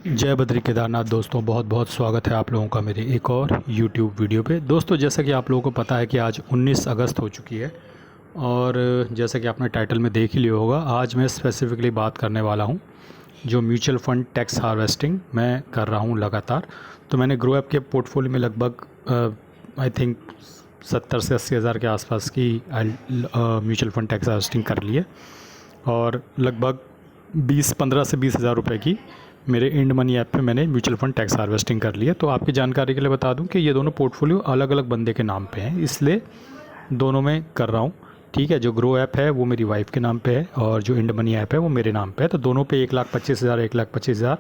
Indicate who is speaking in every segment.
Speaker 1: जय बद्री केदारनाथ दोस्तों, बहुत बहुत स्वागत है आप लोगों का मेरे एक और YouTube वीडियो पे। दोस्तों, जैसा कि आप लोगों को पता है कि आज 19 अगस्त हो चुकी है और जैसा कि आपने टाइटल में देख ही लिया होगा, आज मैं स्पेसिफ़िकली बात करने वाला हूँ जो म्यूचुअल फ़ंड टैक्स हार्वेस्टिंग मैं कर रहा हूँ लगातार। तो मैंने ग्रो ऐप के पोर्टफोलियो में लगभग आई थिंक 70 से 80 हज़ार के आसपास की म्यूचुअल फ़ंड टैक्स हार्वेस्टिंग कर ली है और लगभग 15 से 20 हज़ार रुपये की मेरे इंड मनी ऐप पे मैंने म्यूचुअल फंड टैक्स हार्वेस्टिंग कर ली है। तो आपकी जानकारी के लिए बता दूं कि ये दोनों पोर्टफोलियो अलग अलग बंदे के नाम पे हैं, इसलिए दोनों में कर रहा हूँ। ठीक है, जो ग्रो ऐप है वो मेरी वाइफ के नाम पे है और जो इंड मनी ऐप है वो मेरे नाम पे है। तो दोनों पे 1,25,000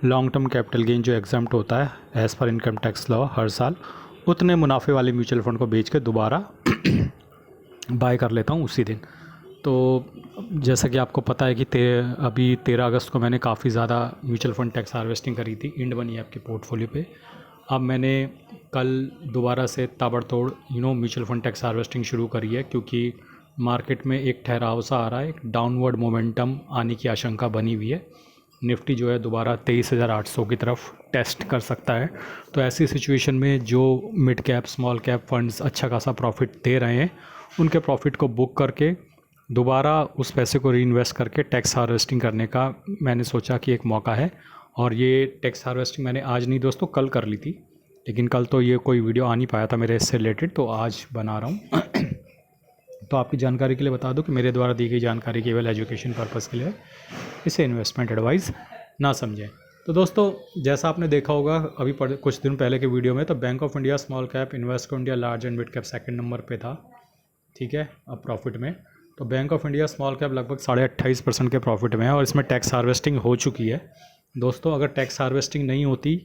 Speaker 1: लॉन्ग टर्म कैपिटल गेन जो एग्जाम्प्ट होता है as per income tax law हर साल, उतने मुनाफे वाले म्यूचुअल फंड को बेच के दोबारा बाय कर लेता हूँ उसी दिन। तो जैसा कि आपको पता है कि अभी 13 अगस्त को मैंने काफ़ी ज़्यादा म्यूचुअल फंड टैक्स हार्वेस्टिंग करी थी इंड मनी ऐप के पोर्टफोलियो पे। अब मैंने कल दोबारा से ताबड़तोड़ म्यूचुअल फंड टैक्स हार्वेस्टिंग शुरू करी है, क्योंकि मार्केट में एक ठहराव सा आ रहा है, एक डाउनवर्ड मोमेंटम आने की आशंका बनी हुई है। निफ्टी जो है दोबारा 23,800 की तरफ टेस्ट कर सकता है। तो ऐसी सिचुएशन में जो mid cap small cap funds अच्छा खासा प्रॉफिट दे रहे हैं, उनके प्रॉफिट को बुक करके दोबारा उस पैसे को रीइन्वेस्ट करके टैक्स हार्वेस्टिंग करने का मैंने सोचा कि एक मौका है। और ये टैक्स हार्वेस्टिंग मैंने आज नहीं दोस्तों, कल कर ली थी, लेकिन कल तो ये कोई वीडियो आ नहीं पाया था मेरे इससे रिलेटेड, तो आज बना रहा हूँ। तो आपकी जानकारी के लिए बता दूं कि मेरे द्वारा दी गई जानकारी केवल एजुकेशन पर्पज़ के लिए है, इसे इन्वेस्टमेंट एडवाइस ना समझें। तो दोस्तों, जैसा आपने देखा होगा अभी कुछ दिन पहले के वीडियो में, तो Bank of India small cap, Invesco India large and mid cap second number पे था। ठीक है, अब प्रॉफिट में तो Bank of India small cap लगभग 28.5% के प्रॉफिट में है और इसमें टैक्स हार्वेस्टिंग हो चुकी है। दोस्तों, अगर टैक्स हार्वेस्टिंग नहीं होती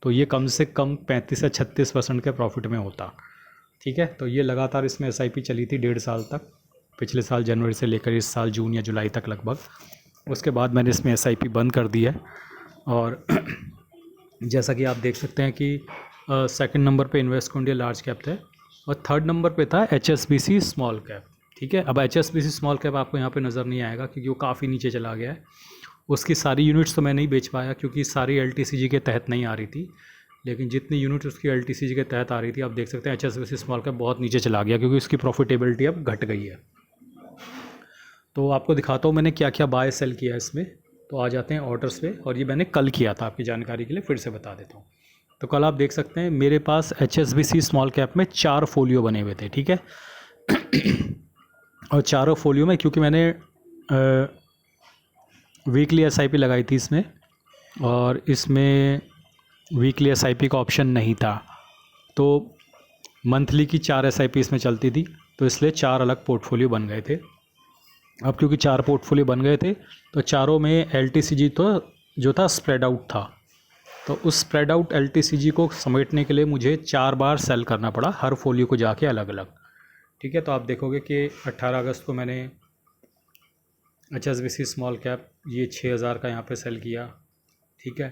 Speaker 1: तो ये कम से कम 35 से 36% के प्रॉफिट में होता। ठीक है, तो ये लगातार इसमें एसआईपी चली थी 1.5 साल तक, पिछले साल जनवरी से लेकर इस साल जून या जुलाई तक लगभग। उसके बाद मैंने इसमें एसआईपी बंद कर दी है और जैसा कि आप देख सकते हैं कि सेकंड नंबर पे इन्वेस्टको इंडिया लार्ज कैप थे और थर्ड नंबर पे था एचएसबीसी स्मॉल कैप। ठीक है, अब एचएसबीसी स्मॉल कैप आपको यहाँ पे नज़र नहीं आएगा क्योंकि वो काफ़ी नीचे चला गया है। उसकी सारी यूनिट्स तो मैं नहीं बेच पाया क्योंकि सारी एलटीसीजी के तहत नहीं आ रही थी, लेकिन जितनी यूनिट उसकी एलटीसीजी के तहत आ रही थी, आप देख सकते हैं एचएसबीसी स्मॉल कैप बहुत नीचे चला गया क्योंकि उसकी प्रॉफिटेबिलिटी अब घट गई है। तो आपको दिखाता हूँ मैंने क्या क्या बाय सेल किया है इसमें। तो आ जाते हैं ऑर्डर्स पे, और ये मैंने कल किया था, आपकी जानकारी के लिए फिर से बता देता हूँ। तो कल आप देख सकते हैं मेरे पास एचएसबीसी स्मॉल कैप में 4 फोलियो बने हुए थे। ठीक है, और चारों फोलियो में क्योंकि मैंने वीकली एसआईपी लगाई थी इसमें, और इसमें वीकली एसआईपी का ऑप्शन नहीं था, तो मंथली की 4 एसआईपी इसमें चलती थी, तो इसलिए 4 अलग पोर्टफोलियो बन गए थे। अब क्योंकि 4 पोर्टफोलियो बन गए थे तो चारों में एलटीसीजी तो जो था स्प्रेड आउट था, तो उस स्प्रेड आउट एलटीसीजी को समेटने के लिए मुझे 4 बार सेल करना पड़ा हर फोलियो को जाके अलग अलग। ठीक है, तो आप देखोगे कि 18 अगस्त को मैंने एचएसबीसी स्मॉल कैप ये 6,000 का यहाँ पे सेल किया। ठीक है,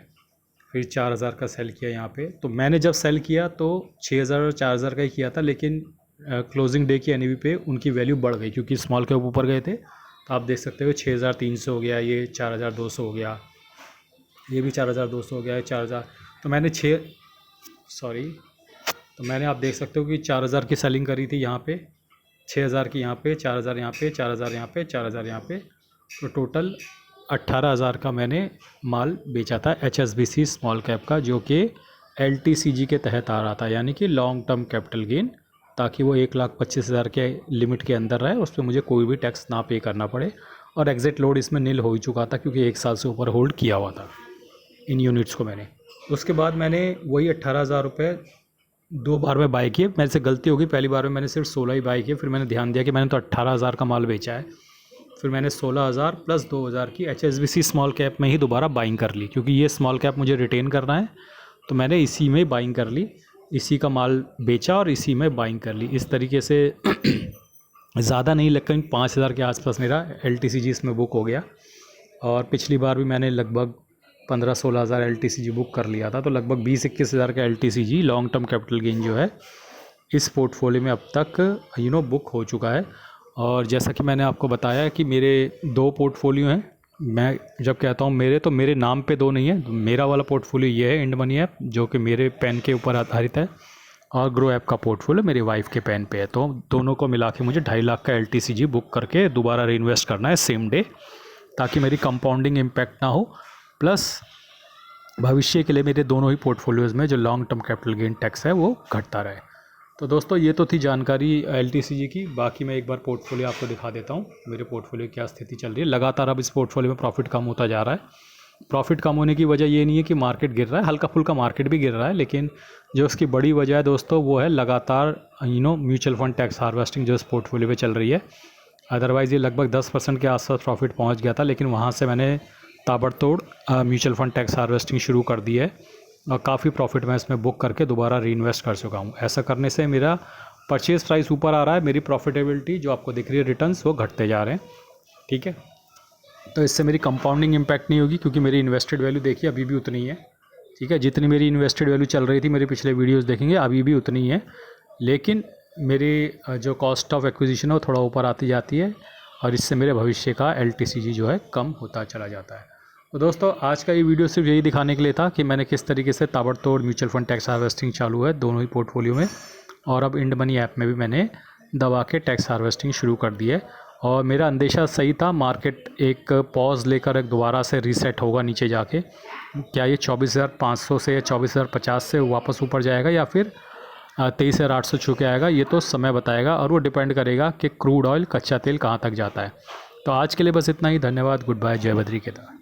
Speaker 1: फिर 4,000 का सेल किया यहाँ पे। तो मैंने जब सेल किया तो 6,000 और 4,000 का ही किया था, लेकिन क्लोजिंग डे की एनएवी पे उनकी वैल्यू बढ़ गई क्योंकि स्मॉल कैप ऊपर गए थे। तो आप देख सकते हो 6,300 हो गया, ये 4,200 हो गया, ये भी 4,200 हो गया है, 4,000। तो मैंने तो मैंने आप देख सकते हो कि 4,000 की सेलिंग करी थी यहाँ पे, 6,000 की यहाँ पे, 4,000 यहाँ पे, 4,000 यहाँ पे, 4,000 यहाँ पे, तो टोटल 18,000 का मैंने माल बेचा था एचएसबीसी स्मॉल कैप का, जो कि एलटीसीजी के तहत आ रहा था, यानी कि लॉन्ग टर्म कैपिटल गेन, ताकि वो 1,25,000 के लिमिट के अंदर रहे, उस पर मुझे कोई भी टैक्स ना पे करना पड़े। और एग्जिट लोड इसमें नील हो ही चुका था क्योंकि 1 साल से ऊपर होल्ड किया हुआ था इन यूनिट्स को मैंने। उसके बाद मैंने वही 18,000 रुपये 2 बार में बाई किए। मेरे से गलती होगी, पहली बार में मैंने सिर्फ 16 ही बाई किए, फिर मैंने ध्यान दिया कि मैंने तो 18,000 का माल बेचा है, फिर मैंने 16,000 प्लस 2,000 की एचएसबीसी स्मॉल कैप में ही दोबारा बाइंग कर ली, क्योंकि ये स्मॉल कैप मुझे रिटेन करना है, तो मैंने इसी में बाइंग कर ली, इसी का माल बेचा और इसी में बाइंग कर ली। इस तरीके से ज़्यादा नहीं, लेकिन 5,000 के आसपास मेरा एलटीसीजी इसमें बुक हो गया। और पिछली बार भी मैंने लगभग 15-16 हज़ार एलटीसीजी बुक कर लिया था, तो लगभग 20-21 हज़ार का LTCG long term capital gain जो है इस पोर्टफोलियो में अब तक बुक हो चुका है। और जैसा कि मैंने आपको बताया कि मेरे 2 पोर्टफोलियो हैं, मैं जब कहता हूँ मेरे, तो मेरे नाम पे दो नहीं है। मेरा वाला पोर्टफोलियो ये है, इंड मनी ऐप, जो कि मेरे पेन के ऊपर आधारित है, और ग्रो ऐप का पोर्टफोलियो मेरी वाइफ के पेन पे है। तो दोनों को मिला के मुझे 2.5 लाख का LTCG बुक करके दोबारा री इन्वेस्ट करना है सेम डे, ताकि मेरी कंपाउंडिंग इम्पैक्ट ना हो, प्लस भविष्य के लिए मेरे दोनों ही पोर्टफोलियोज़ में जो long term capital gain tax है वो घटता रहे। तो दोस्तों ये तो थी जानकारी LTCG की। बाकी मैं एक बार पोर्टफोलियो आपको दिखा देता हूँ, मेरे पोर्टफोलियो क्या स्थिति चल रही है। लगातार अब इस पोर्टफोलियो में प्रॉफिट कम होता जा रहा है। प्रॉफिट कम होने की वजह ये नहीं है कि मार्केट गिर रहा है, हल्का फुल्का मार्केट भी गिर रहा है, लेकिन जो उसकी बड़ी वजह है दोस्तों वो है लगातार म्यूचुअल फंड टैक्स हार्वेस्टिंग जो इस पोर्टफोलियो में चल रही है। अदरवाइज़ ये लगभग 10% के आसपास प्रॉफिट पहुँच गया था, लेकिन वहाँ से मैंने ताबड़तोड़ म्यूचुअल फंड टैक्स हार्वेस्टिंग शुरू कर दी है, और काफ़ी प्रॉफिट मैं इसमें बुक करके दोबारा री इन्वेस्ट कर चुका हूँ। ऐसा करने से मेरा परचेज़ प्राइस ऊपर आ रहा है, मेरी प्रॉफिटेबिलिटी जो आपको दिख रही है रिटर्न्स वो घटते जा रहे हैं। ठीक है, तो इससे मेरी कंपाउंडिंग इम्पैक्ट नहीं होगी, क्योंकि मेरी इन्वेस्टेड वैल्यू देखिए अभी भी उतनी ही है। ठीक है, जितनी मेरी इन्वेस्टेड वैल्यू चल रही थी, मेरे पिछले वीडियोस देखेंगे अभी भी उतनी ही है, लेकिन मेरी जो कॉस्ट ऑफ एक्विजिशन है वो थोड़ा ऊपर आती जाती है, और इससे मेरे भविष्य का LTCG जो है कम होता चला जाता है। तो दोस्तों आज का ये वीडियो सिर्फ यही दिखाने के लिए था कि मैंने किस तरीके से ताबड़तोड़ म्यूचुअल फंड टैक्स हार्वेस्टिंग चालू है दोनों ही पोर्टफोलियो में, और अब इंड मनी ऐप में भी मैंने दबा के टैक्स हार्वेस्टिंग शुरू कर दी है। और मेरा अंदेशा सही था, मार्केट एक पॉज लेकर एक दोबारा से रीसेट होगा नीचे जाके। क्या ये 24,500 से या 24,050 से वापस ऊपर जाएगा, या फिर 23,800 छू के आएगा, ये तो समय बताएगा, और वो डिपेंड करेगा कि क्रूड ऑयल कच्चा तेल कहाँ तक जाता है। तो आज के लिए बस इतना ही। धन्यवाद, गुड बाय, जय बद्री केदार।